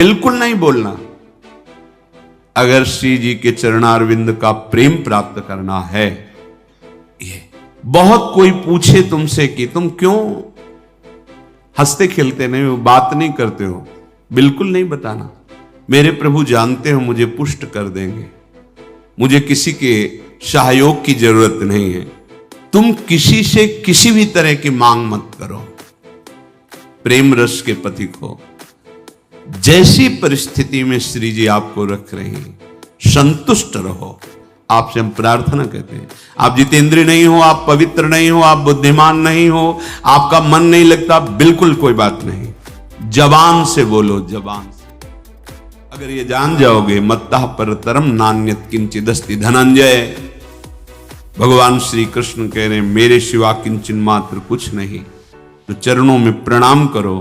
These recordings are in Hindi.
बिल्कुल नहीं बोलना। अगर श्री जी के चरणारविंद का प्रेम प्राप्त करना है, ये बहुत कोई पूछे तुमसे कि तुम क्यों हंसते खेलते नहीं हो, बात नहीं करते हो, बिल्कुल नहीं बताना। मेरे प्रभु जानते हो मुझे पुष्ट कर देंगे, मुझे किसी के सहयोग की जरूरत नहीं है। तुम किसी से किसी भी तरह की मांग मत करो। प्रेम रस के पथिक हो। जैसी परिस्थिति में श्री जी आपको रख रहे हैं, संतुष्ट रहो। आपसे हम प्रार्थना कहते हैं। आप जितेंद्रिय नहीं हो, आप पवित्र नहीं हो, आप बुद्धिमान नहीं हो, आपका मन नहीं लगता, बिल्कुल कोई बात नहीं। जबान से बोलो, जबान से। अगर ये जान जाओगे, मत्तः परतरम नान्यत किंचिदस्ति धनंजय। भगवान श्री कृष्ण कह रहे हैं मेरे सिवा किंचन मात्र कुछ नहीं। तो चरणों में प्रणाम करो,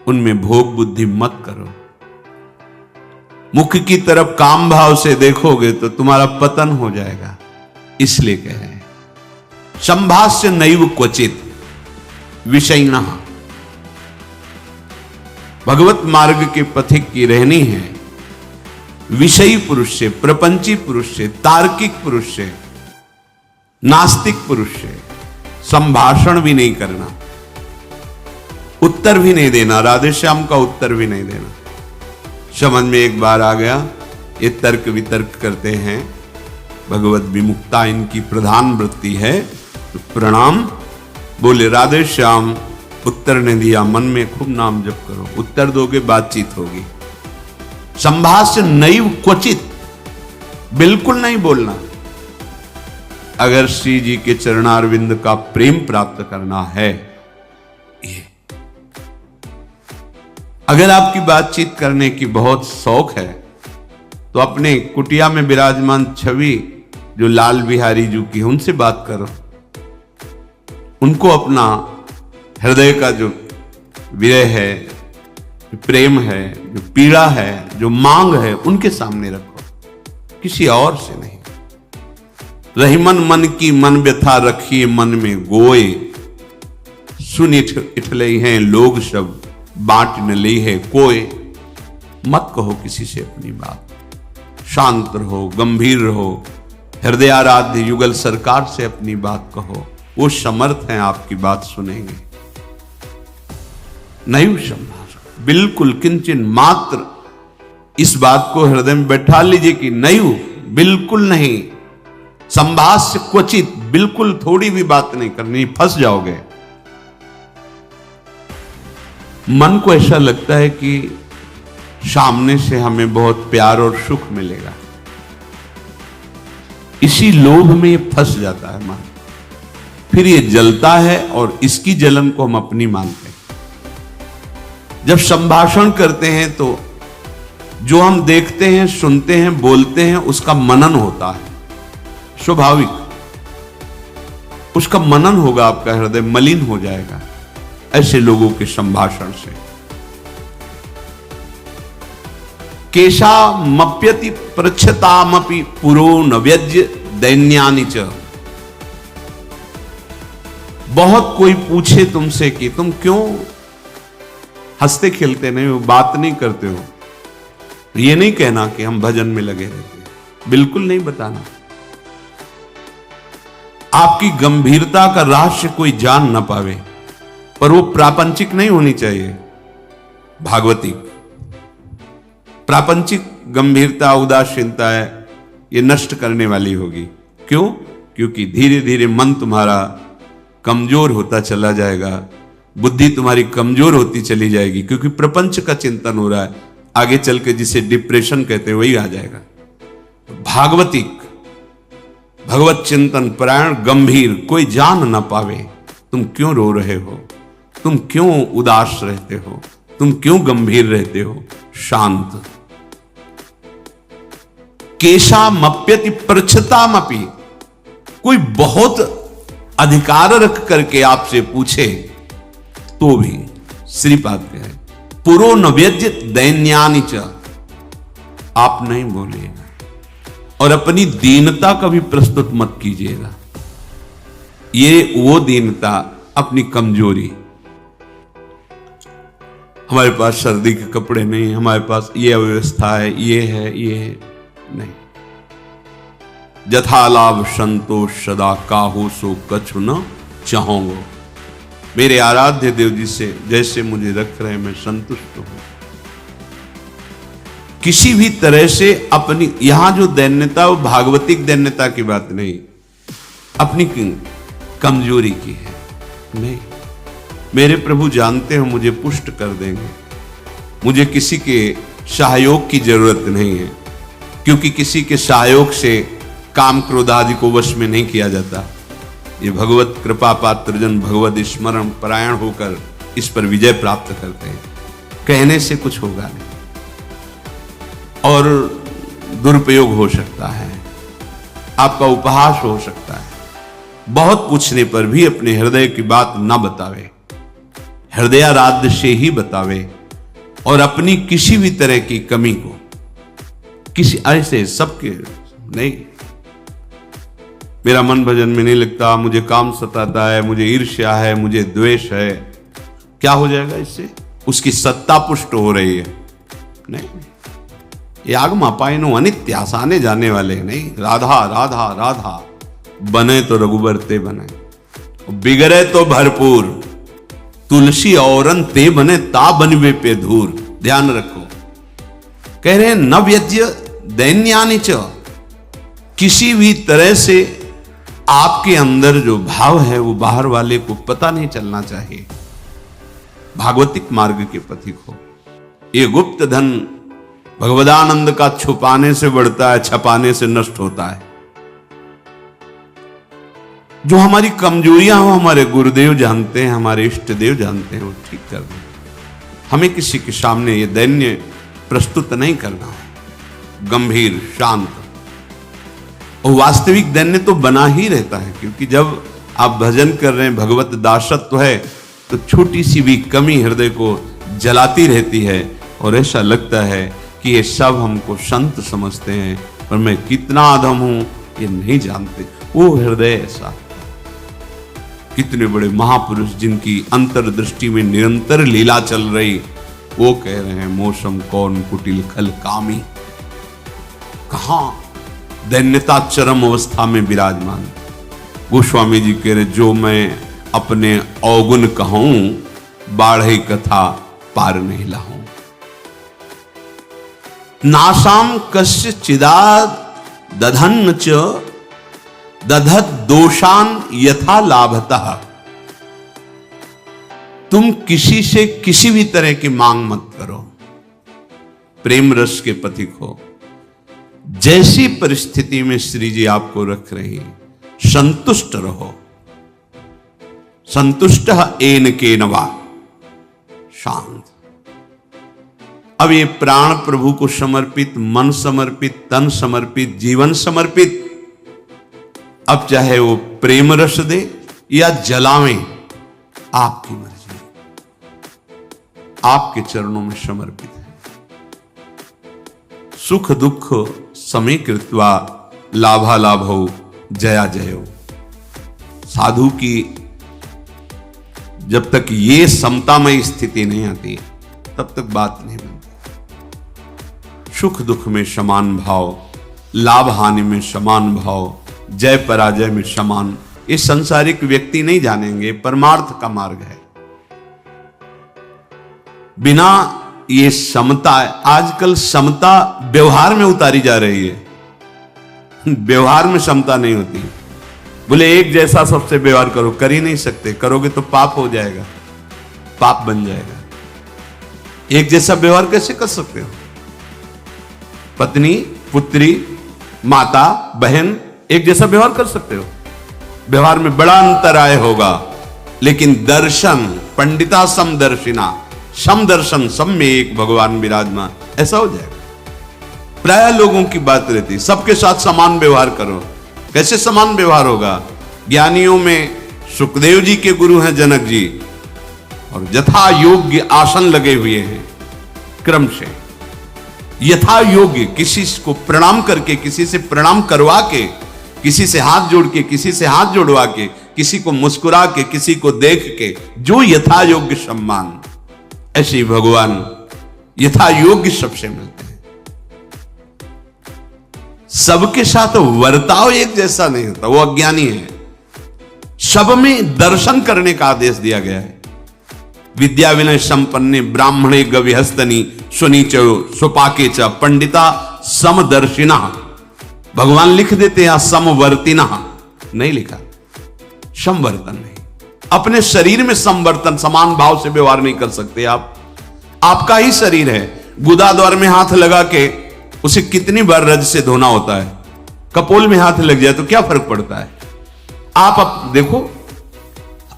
उनमें भोग बुद्धि मत करो। मुख की तरफ काम भाव से देखोगे तो तुम्हारा पतन हो जाएगा। इसलिए कह रहे हैं संभाष्य नैव क्वचित विषयिणः। भगवत मार्ग के पथिक की रहनी है विषयी पुरुष से, प्रपंची पुरुष से, तार्किक पुरुष से, नास्तिक पुरुष से संभाषण भी नहीं करना, उत्तर भी नहीं देना, राधे श्याम का उत्तर भी नहीं देना। समझ में एक बार आ गया, ये तर्क वितर्क करते हैं, भगवत विमुक्ता इनकी प्रधान वृत्ति है। तो प्रणाम बोले राधे श्याम, उत्तर ने दिया, मन में खूब नाम जप करो, उत्तर दोगे बातचीत होगी। संभाष्य नैव क्वचित, बिल्कुल नहीं बोलना। अगर श्री जी के चरणारविंद का प्रेम प्राप्त करना है, ये अगर आपकी बातचीत करने की बहुत शौक है तो अपने कुटिया में विराजमान छवि जो लाल बिहारी जी की, उनसे बात करो। उनको अपना हृदय का जो विरह है, जो प्रेम है, जो पीड़ा है, जो मांग है, उनके सामने रखो, किसी और से नहीं। रहीमन मन की मन व्यथा रखिए मन में गोए, सुन इठलई हैं लोग सब बांट न ली है कोई। मत कहो किसी से अपनी बात, शांत रहो, गंभीर रहो, हृदयाराध्य युगल सरकार से अपनी बात कहो, वो समर्थ हैं आपकी बात सुनेंगे। नहीं संभाषण, बिल्कुल किंचन मात्र इस बात को हृदय में बैठा लीजिए कि नहीं, बिल्कुल नहीं। संभाष्य क्वचित, बिल्कुल थोड़ी भी बात नहीं करनी, फंस जाओगे। मन को ऐसा लगता है कि सामने से हमें बहुत प्यार और सुख मिलेगा, इसी लोभ में ये फंस जाता है मन। फिर ये जलता है और इसकी जलन को हम अपनी मानते हैं। जब संभाषण करते हैं तो जो हम देखते हैं, सुनते हैं, बोलते हैं, उसका मनन होता है। स्वाभाविक उसका मनन होगा, आपका हृदय मलिन हो जाएगा ऐसे लोगों के संभाषण से। केशा मप्यति प्रच्छतामपि पुरो न व्यज्य दैन्यानि च। बहुत कोई पूछे तुमसे कि तुम क्यों हंसते खेलते नहीं हो, बात नहीं करते हो, ये नहीं कहना कि हम भजन में लगे रहते हैं, बिल्कुल नहीं बताना। आपकी गंभीरता का रहस्य कोई जान ना पावे, पर वो प्रापंचिक नहीं होनी चाहिए, भागवतिक। प्रापंचिक गंभीरता, उदासीनता है, ये नष्ट करने वाली होगी। क्यों? क्योंकि धीरे धीरे मन तुम्हारा कमजोर होता चला जाएगा, बुद्धि तुम्हारी कमजोर होती चली जाएगी, क्योंकि प्रपंच का चिंतन हो रहा है। आगे चल के जिसे डिप्रेशन कहते हैं वही आ जाएगा। भागवतिक, भगवत चिंतन परायण, गंभीर, कोई जान ना पावे तुम क्यों रो रहे हो, तुम क्यों उदास रहते हो, तुम क्यों गंभीर रहते हो, शांत। केशा मप्यति प्रच्छतामपि, कोई बहुत अधिकार रख करके आपसे पूछे तो भी श्रीपाद कहे पुरो न व्यज्य दैन्यानि च, आप नहीं बोलिएगा और अपनी दीनता का भी प्रस्तुत मत कीजिएगा। ये वो दीनता, अपनी कमजोरी। हमारे पास सर्दी के कपड़े नहीं, हमारे पास ये अव्यवस्था है, ये है, ये है, नहीं। जथा लाभ संतोष सदा काहू सो कछु न चाहूंगो। मेरे आराध्य देव जी से जैसे मुझे रख रहे मैं संतुष्ट हूं। किसी भी तरह से अपनी, यहां जो दैन्यता वो भागवतिक दैन्यता की बात नहीं, अपनी कमजोरी की है। नहीं, मेरे प्रभु जानते हो मुझे पुष्ट कर देंगे, मुझे किसी के सहयोग की जरूरत नहीं है, क्योंकि किसी के सहयोग से काम क्रोध आदि को वश में नहीं किया जाता। ये भगवत कृपा पात्र जन भगवत स्मरण परायण होकर इस पर विजय प्राप्त करते हैं। कहने से कुछ होगा नहीं और दुरुपयोग हो सकता है, आपका उपहास हो सकता है। बहुत पूछने पर भी अपने हृदय की बात ना बतावे, हृदयाराध्य से ही बतावे, और अपनी किसी भी तरह की कमी को किसी ऐसे सबके नहीं, मेरा मन भजन में नहीं लगता, मुझे काम सताता है, मुझे ईर्ष्या है, मुझे द्वेष है, क्या हो जाएगा इससे? उसकी सत्ता पुष्ट हो रही है। नहीं, ये आगमा पाइनो अनित्य, आसाने जाने वाले नहीं। राधा राधा राधा बने तो रघुबर ते बने, बिगड़े तो भरपूर, तुलसी औरन ते बने ता बनवे पे धूर। ध्यान रखो, कह रहे हैं न व्यज्य दैन्यानि च, किसी भी तरह से आपके अंदर जो भाव है वो बाहर वाले को पता नहीं चलना चाहिए। भागवतिक मार्ग के पथिक हो। ये गुप्त धन भगवदानंद का छुपाने से बढ़ता है, छपाने से नष्ट होता है। जो हमारी कमजोरियां हो हमारे गुरुदेव जानते हैं, हमारे इष्ट देव जानते हैं, वो ठीक कर दें। हमें किसी के सामने ये दैन्य प्रस्तुत नहीं करना है, गंभीर शांत। और वास्तविक दैन्य तो बना ही रहता है, क्योंकि जब आप भजन कर रहे हैं, भगवत दासत्व है, तो छोटी सी भी कमी हृदय को जलाती रहती है और ऐसा लगता है कि ये सब हमको संत समझते हैं, पर मैं कितना अधम हूं ये नहीं जानते। वो हृदय ऐसा, कितने बड़े महापुरुष जिनकी अंतर्दृष्टि में निरंतर लीला चल रही, वो कह रहे हैं मौसम कौन कुटिल खल कामी। कहां दैन्यता चरम अवस्था में विराजमान। गोस्वामी जी कह रहे जो मैं अपने अवगुण कहूं, बाढ़े कथा पार नहीं लाऊं। नासाम कस्य चिदाद दधन्न च दधत दोषान यथा लाभतः। तुम किसी से किसी भी तरह की मांग मत करो, प्रेम रस के पथिक हो। जैसी परिस्थिति में श्री जी आपको रख रही, संतुष्ट रहो। संतुष्ट एन के नवा, शांत। अब ये प्राण प्रभु को समर्पित, मन समर्पित, तन समर्पित, जीवन समर्पित, अब चाहे वो प्रेम रस दे या जलावे, आपकी मर्जी, आपके चरणों में समर्पित है। सुख दुख समय कृत्वा लाभा लाभो जया जयो। साधु की जब तक ये समतामय स्थिति नहीं आती तब तक बात नहीं बनती। सुख दुख में समान भाव, लाभ हानि में समान भाव, जय पराजय में समान, ये संसारिक व्यक्ति नहीं जानेंगे, परमार्थ का मार्ग है। बिना ये समता, आजकल समता व्यवहार में उतारी जा रही है, व्यवहार में समता नहीं होती। बोले एक जैसा सबसे व्यवहार करो, कर ही नहीं सकते, करोगे तो पाप हो जाएगा, पाप बन जाएगा। एक जैसा व्यवहार कैसे कर सकते हो? पत्नी, पुत्री, माता, बहन, एक जैसा व्यवहार कर सकते हो? व्यवहार में बड़ा अंतराय होगा, लेकिन दर्शन, पंडिता समदर्शिना, समदर्शन, सब में एक भगवान विराजमान, ऐसा हो जाएगा। प्राय लोगों की बात रहती, सबके साथ समान व्यवहार करो। कैसे समान व्यवहार होगा? ज्ञानियों में सुखदेव जी के गुरु हैं जनक जी, और यथा योग्य आसन लगे हुए हैं, क्रम से यथा योग्य, किसी को प्रणाम करके, किसी से प्रणाम करवा के, किसी से हाथ जोड़ के, किसी से हाथ जोड़वा के, किसी को मुस्कुरा के, किसी को देख के, जो यथा योग्य सम्मान, ऐसे ही भगवान यथा योग्य सबसे मिलते हैं। सबके साथ वर्ताव एक जैसा नहीं होता, वो अज्ञानी है। सब में दर्शन करने का आदेश दिया गया है। विद्या विनय संपन्ने ब्राह्मणे गविहस्तनी सुनीच सुपाके च पंडिता समदर्शिना। भगवान लिख देते हैं समवर्तिना, नहीं लिखा समवर्तन नहीं। अपने शरीर में समवर्तन, समान भाव से व्यवहार नहीं कर सकते आप। आपका ही शरीर है, गुदा द्वार में हाथ लगा के उसे कितनी बार रज से धोना होता है। कपोल में हाथ लग जाए तो क्या फर्क पड़ता है। आप देखो,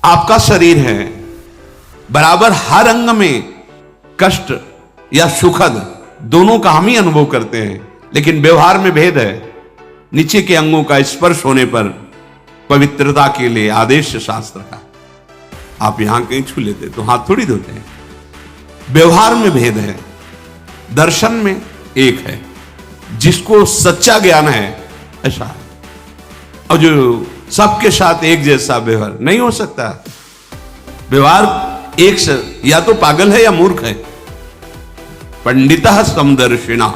आपका शरीर है, बराबर हर अंग में कष्ट या सुखद दोनों का हम ही अनुभव करते हैं, लेकिन व्यवहार में भेद है। नीचे के अंगों का स्पर्श होने पर पवित्रता के लिए आदेश शास्त्र का। आप यहां कहीं छू लेते तो हाथ थोड़ी धोते हैं। व्यवहार में भेद है, दर्शन में एक है। जिसको सच्चा ज्ञान है ऐसा है, और जो सबके साथ एक जैसा व्यवहार नहीं हो सकता। व्यवहार एक से या तो पागल है या मूर्ख है। पंडितः समदर्शिना,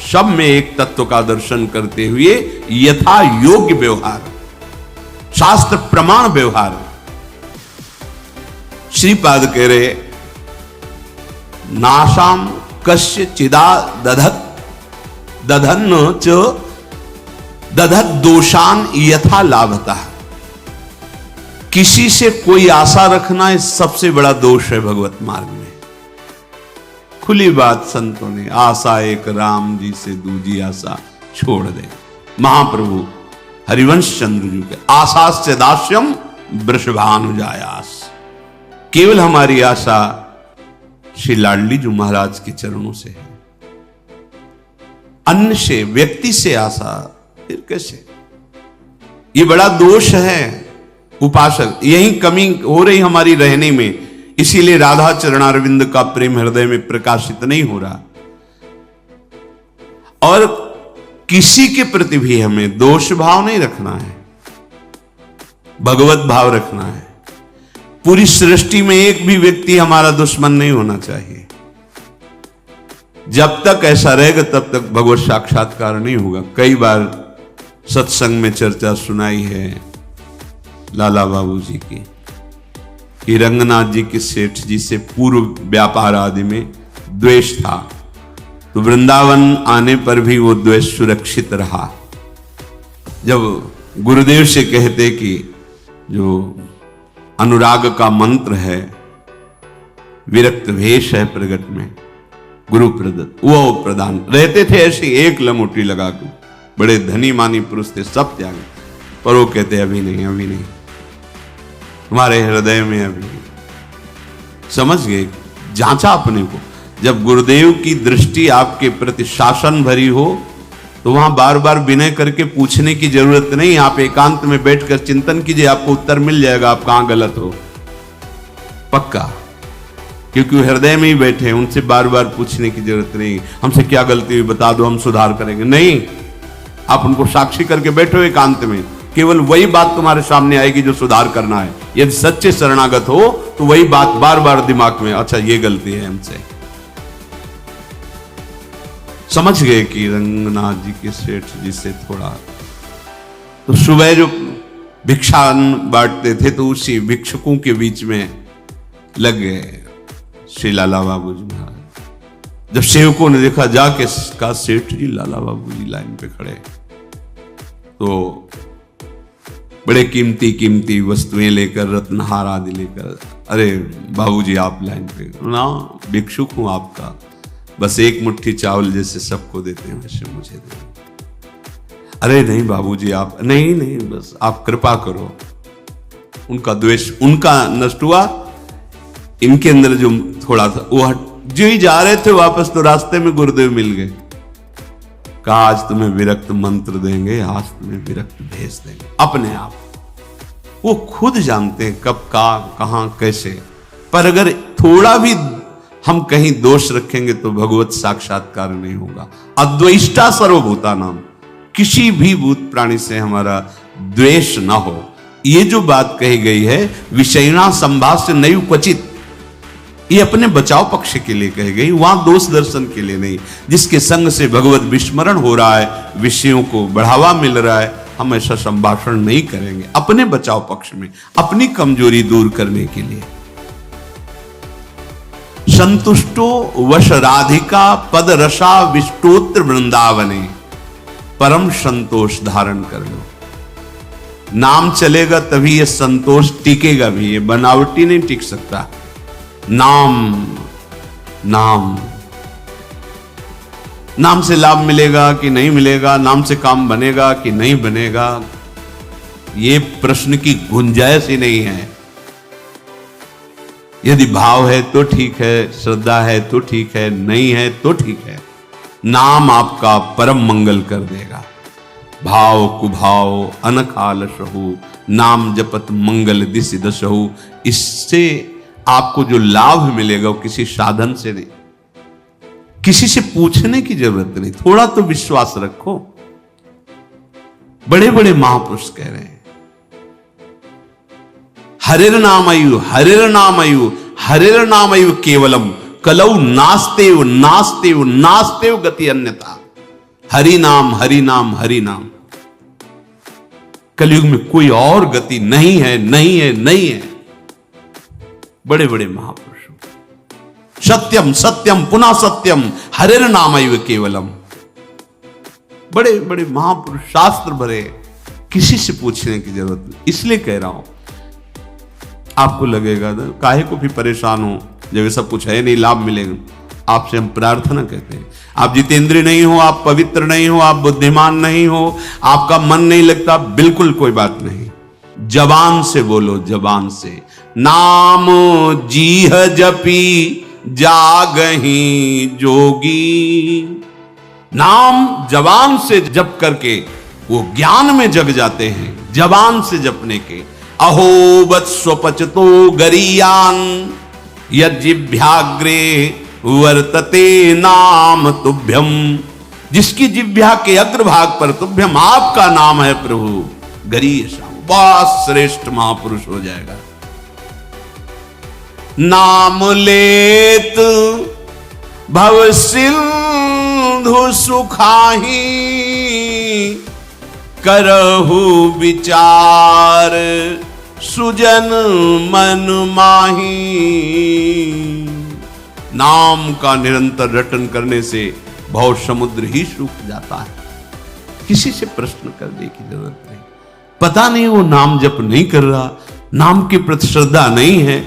सब में एक तत्व का दर्शन करते हुए यथा योग्य व्यवहार, शास्त्र प्रमाण व्यवहार। श्रीपाद कह रहे नाशाम कस्य चिदा दधत दधन च दधत दोषान यथा लाभता। किसी से कोई आशा रखना इस सबसे बड़ा दोष है भगवत मार्ग में। खुली बात संतों ने, आशा एक राम जी से दूजी आशा छोड़ दे। महाप्रभु हरिवंश चंद्र जी के आशास्य दास्यम वृषभानुजायास। केवल हमारी आशा श्री लाडली जी महाराज के चरणों से है। अन्य से, व्यक्ति से आशा फिर कैसे? ये बड़ा दोष है उपासक। यही कमी हो रही हमारी रहने में, इसीलिए राधा चरणारविंद का प्रेम हृदय में प्रकाशित नहीं हो रहा। और किसी के प्रति भी हमें दोष भाव नहीं रखना है, भगवत भाव रखना है। पूरी सृष्टि में एक भी व्यक्ति हमारा दुश्मन नहीं होना चाहिए। जब तक ऐसा रहेगा तब तक भगवत साक्षात्कार नहीं होगा। कई बार सत्संग में चर्चा सुनाई है लाला बाबू जी की, कि रंगनाथ जी के सेठ जी से पूर्व व्यापार आदि में द्वेष था, तो वृंदावन आने पर भी वो द्वेष सुरक्षित रहा। जब गुरुदेव से कहते कि जो अनुराग का मंत्र है, विरक्त भेष है प्रगट में, गुरु प्रदत्त, वो प्रदान रहते थे ऐसे एक लमोटी लगा के। बड़े धनी मानी पुरुष थे, सब त्यागे, पर वो कहते अभी नहीं, अभी नहीं, तुम्हारे हृदय में अभी नहीं। समझ गए, जांचा अपने को। जब गुरुदेव की दृष्टि आपके प्रति शासन भरी हो तो वहां बार बार विनय करके पूछने की जरूरत नहीं। आप एकांत में बैठकर चिंतन कीजिए, आपको उत्तर मिल जाएगा आप कहां गलत हो, पक्का। क्योंकि वो हृदय में ही बैठे हैं, उनसे बार बार पूछने की जरूरत नहीं। हमसे क्या गलती हुई बता दो, हम सुधार करेंगे। नहीं, आप उनको साक्षी करके बैठो एकांत में, केवल वही बात तुम्हारे सामने आएगी जो सुधार करना है। यदि सच्चे शरणागत हो तो वही बात बार बार दिमाग में, अच्छा ये गलती है हमसे। समझ गए कि रंगनाथ जी के सेठ जी से थोड़ा, तो सुबह जो भिक्षान बांटते थे तो उसी भिक्षुकों के बीच में लग गए श्री लाला बाबू जी महाराज। जब सेवकों ने देखा जाके का सेठ जी लाला बाबू जी लाइन पे खड़े, तो बड़े कीमती कीमती वस्तुएं लेकर, रत्नहार आदि लेकर, अरे बाबूजी आप लाइन पे ना, भिक्षुक हूं आपका, बस एक मुट्ठी चावल जैसे सबको देते हैं वैसे मुझे दे। अरे नहीं बाबूजी आप, नहीं नहीं बस आप कृपा करो। उनका द्वेष उनका नष्ट हुआ, इनके अंदर जो थोड़ा था वो जो ही जा रहे थे वापस तो रास्ते में गुरुदेव मिल गए। कहा आज तुम्हें विरक्त मंत्र देंगे, आज तुम्हें विरक्त भेज देंगे। अपने आप वो खुद जानते हैं कब का कहां कैसे, पर अगर थोड़ा भी हम कहीं दोष रखेंगे तो भगवत साक्षात्कार नहीं होगा। अद्वेष्टा सर्वभूता नाम, किसी भी भूत प्राणी से हमारा द्वेष ना हो। ये जो बात कही गई है, विषयना संभाष्य नहीं क्वचित, ये अपने बचाव पक्ष के लिए कही गई, वहां दोष दर्शन के लिए नहीं। जिसके संग से भगवत विस्मरण हो रहा है, विषयों को बढ़ावा मिल रहा है, हम ऐसा संभाषण नहीं करेंगे, अपने बचाव पक्ष में, अपनी कमजोरी दूर करने के लिए। संतुष्टो वश राधिका पद रसा विष्टोत्र वृंदावने, परम संतोष धारण कर लो। नाम चलेगा तभी ये संतोष टिकेगा भी, ये बनावटी नहीं टिक सकता। नाम नाम नाम से लाभ मिलेगा कि नहीं मिलेगा, नाम से काम बनेगा कि नहीं बनेगा, ये प्रश्न की गुंजाइश ही नहीं है। यदि भाव है तो ठीक है, श्रद्धा है तो ठीक है, नहीं है तो ठीक है। नाम आपका परम मंगल कर देगा। भाव कुभाव अनखाल सहु, नाम जपत मंगल दिस दसहु। इससे आपको जो लाभ मिलेगा वो किसी साधन से नहीं, किसी से पूछने की जरूरत नहीं, थोड़ा तो विश्वास रखो। बड़े बड़े महापुरुष कह रहे हैं, हरिर नामयु हरिर नामयु हरिर नामयु केवलम कलौ नास्तेव नास्तेव नास्तेव गति अन्यथा। हरि नाम हरि नाम हरि नाम, कलयुग में कोई और गति नहीं है, नहीं है, नहीं है। बड़े बड़े महापुरुषों, सत्यम सत्यम पुनः सत्यम हरिर नामैव केवलम, बड़े बड़े महापुरुष शास्त्र भरे, किसी से पूछने की जरूरत नहीं। इसलिए कह रहा हूं, आपको लगेगा काहे को भी परेशान हो जब सब कुछ है नहीं, लाभ मिलेगा। आपसे हम प्रार्थना कहते हैं, आप जितेंद्रिय नहीं हो, आप पवित्र नहीं हो, आप बुद्धिमान नहीं हो, आपका मन नहीं लगता, बिल्कुल कोई बात नहीं। जबान से बोलो, जबान से नाम जीह जपी जागही जोगी। नाम जबान से जप करके वो ज्ञान में जग जाते हैं, जबान से जपने के। अहो वत्स्वपचतो गरीयान यज्जिभ्याग्रे वर्तते नाम तुभ्यम। जिसकी जिह्वा के अग्रभाग पर तुभ्यम आपका नाम है प्रभु, गरीय बहुत श्रेष्ठ महापुरुष हो जाएगा। नाम लेत भव सिंधु सुखाही, करहु विचार सुजन मन माही। नाम का निरंतर रटन करने से भव समुद्र ही सूख जाता है। किसी से प्रश्न करने की जरूरत नहीं। पता नहीं वो नाम जप नहीं कर रहा, नाम के प्रति श्रद्धा नहीं है,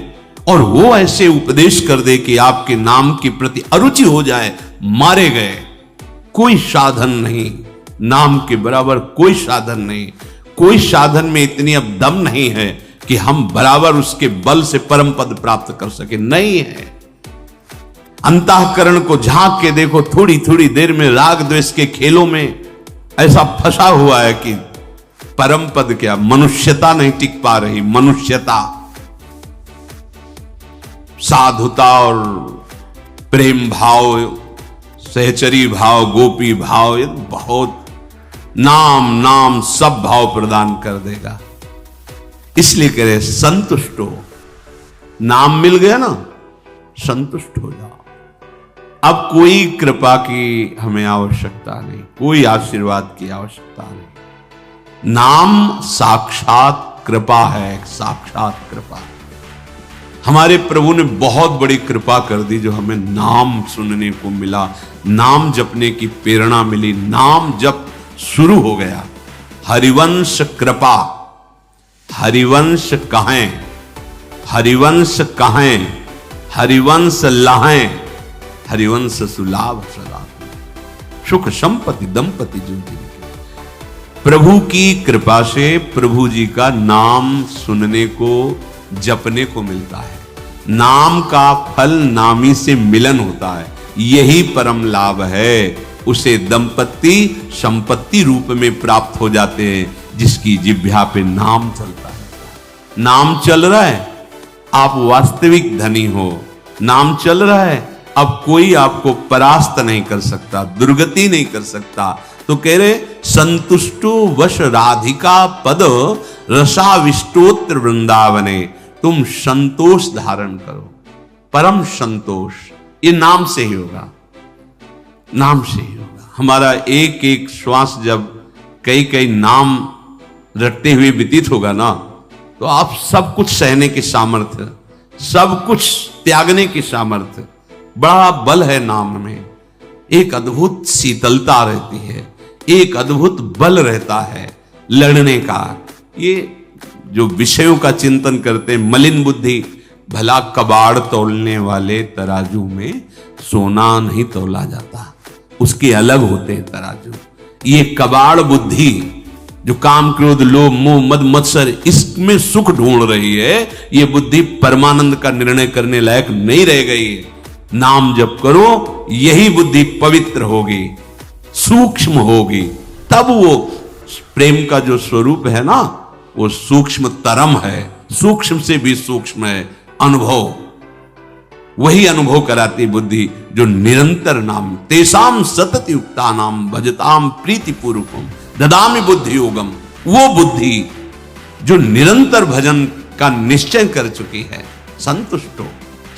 और वो ऐसे उपदेश कर दे कि आपके नाम के प्रति अरुचि हो जाए, मारे गए। कोई साधन नहीं, नाम के बराबर कोई साधन नहीं। कोई साधन में इतनी अब दम नहीं है कि हम बराबर उसके बल से परम पद प्राप्त कर सके, नहीं है। अंतःकरण को झांक के देखो, थोड़ी थोड़ी देर में राग द्वेष के खेलों में ऐसा फंसा हुआ है कि परम पद क्या, मनुष्यता नहीं टिक पा रही। मनुष्यता, साधुता और प्रेम भाव, सहचरी भाव, गोपी भाव, ये बहुत नाम नाम सब भाव प्रदान कर देगा। इसलिए कह रहे संतुष्ट हो। नाम मिल गया ना, संतुष्ट हो जाओ। अब कोई कृपा की हमें आवश्यकता नहीं, कोई आशीर्वाद की आवश्यकता नहीं। नाम साक्षात कृपा है, साक्षात कृपा। हमारे प्रभु ने बहुत बड़ी कृपा कर दी जो हमें नाम सुनने को मिला, नाम जपने की प्रेरणा मिली, नाम जप शुरू हो गया। हरिवंश कृपा, हरिवंश कहें, हरिवंश कहें, हरिवंश लहें, हरिवंश सुलाभ सदा, सुख संपत्ति दंपति ज्योति। प्रभु की कृपा से प्रभु जी का नाम सुनने को, जपने को मिलता है। नाम का फल नामी से मिलन होता है, यही परम लाभ है। उसे दंपति संपत्ति रूप में प्राप्त हो जाते हैं जिसकी जिह्वा पे नाम चलता है। नाम चल रहा है, आप वास्तविक धनी हो। नाम चल रहा है, अब कोई आपको परास्त नहीं कर सकता, दुर्गति नहीं कर सकता। तो कह रहे संतुष्टो वश राधिका पद रसाविष्टोत्र वृंदावने, तुम संतोष धारण करो। परम संतोष, ये नाम से ही होगा, नाम से ही होगा। हमारा एक एक श्वास जब कई कई नाम रटते हुए व्यतीत होगा ना, तो आप सब कुछ सहने की सामर्थ्य, सब कुछ त्यागने की सामर्थ्य, बड़ा बल है नाम में। एक अद्भुत शीतलता रहती है, एक अद्भुत बल रहता है लड़ने का। ये जो विषयों का चिंतन करते हैं, मलिन बुद्धि, भला कबाड़ तौलने वाले तराजू में सोना नहीं तौला जाता, उसके अलग होते हैं तराजू। ये कबाड़ बुद्धि जो काम क्रोध लोभ मोह मद मत्सर इसमें सुख ढूंढ रही है, ये बुद्धि परमानंद का निर्णय करने लायक नहीं रह गई है। नाम जप करो, यही बुद्धि पवित्र होगी, सूक्ष्म होगी, तब वो प्रेम का जो स्वरूप है ना, वो सूक्ष्म तरम है, सूक्ष्म से भी सूक्ष्म है अनुभव। वही अनुभव कराती बुद्धि जो निरंतर नाम, तेसाम सतत युक्ता नाम भजताम प्रीति पूर्वकम ददामि बुद्धि योगम। वो बुद्धि जो निरंतर भजन का निश्चय कर चुकी है, संतुष्ट हो,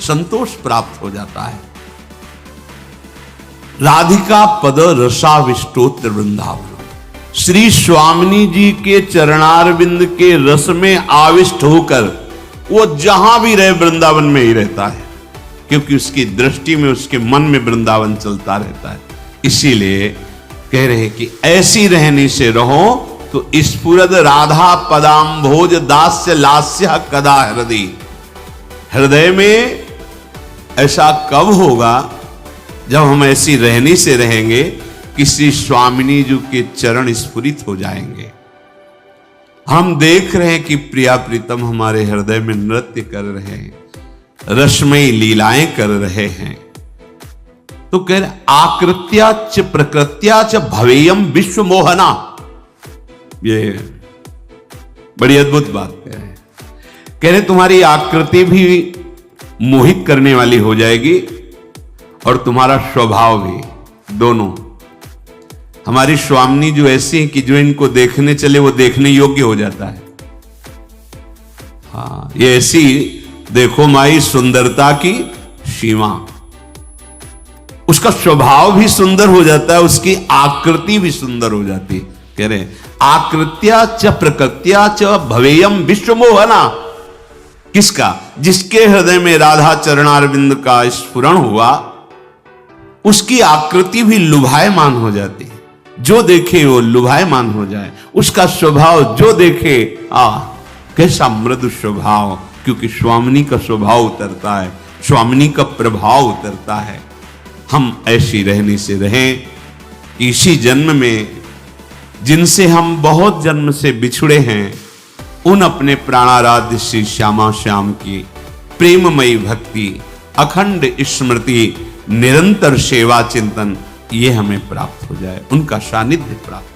संतोष प्राप्त हो जाता है। राधिका पद रसाविष्टोत्र वृंदावन, श्री स्वामिनी जी के चरणारविंद के रस में आविष्ट होकर वो जहां भी रहे वृंदावन में ही रहता है, क्योंकि उसकी दृष्टि में, उसके मन में वृंदावन चलता रहता है। इसीलिए कह रहे कि ऐसी रहनी से रहो तो स्फुरद राधा पदाम्भोज दास्य लास्य कदा हृदय। हृदय में ऐसा कब होगा जब हम ऐसी रहनी से रहेंगे कि श्री स्वामिनी जी के चरण स्फुरित हो जाएंगे। हम देख रहे हैं कि प्रिया प्रीतम हमारे हृदय में नृत्य कर रहे हैं, रसमयी लीलाएं कर रहे हैं। तो कह रहे आकृत्या च प्रकृत्या च भवेयम विश्व मोहना। ये बड़ी अद्भुत बात कह रहे तुम्हारी आकृति भी मोहित करने वाली हो जाएगी और तुम्हारा स्वभाव भी, दोनों। हमारी स्वामिनी जो ऐसी है कि जो इनको देखने चले वो देखने योग्य हो जाता है। हाँ, ये ऐसी देखो माई सुंदरता की सीमा, उसका स्वभाव भी सुंदर हो जाता है, उसकी आकृति भी सुंदर हो जाती है। कह रहे आकृत्या च प्रकृत्या च भवेयम विश्व मोहना। किसका? जिसके हृदय में राधा चरणारविंद का स्फुरण हुआ, उसकी आकृति भी लुभायमान हो जाती है। जो देखे वो लुभायमान हो जाए, उसका स्वभाव जो देखे कैसा मृदु स्वभाव, क्योंकि स्वामिनी का स्वभाव उतरता है, स्वामिनी का प्रभाव उतरता है। हम ऐसी रहने से रहें, इसी जन्म में जिनसे हम बहुत जन्म से बिछुड़े हैं, उन अपने प्राणाराध्य श्री श्यामा श्याम की प्रेममयी भक्ति, अखंड स्मृति, निरंतर सेवा चिंतन, ये हमें प्राप्त हो जाए, उनका सानिध्य प्राप्त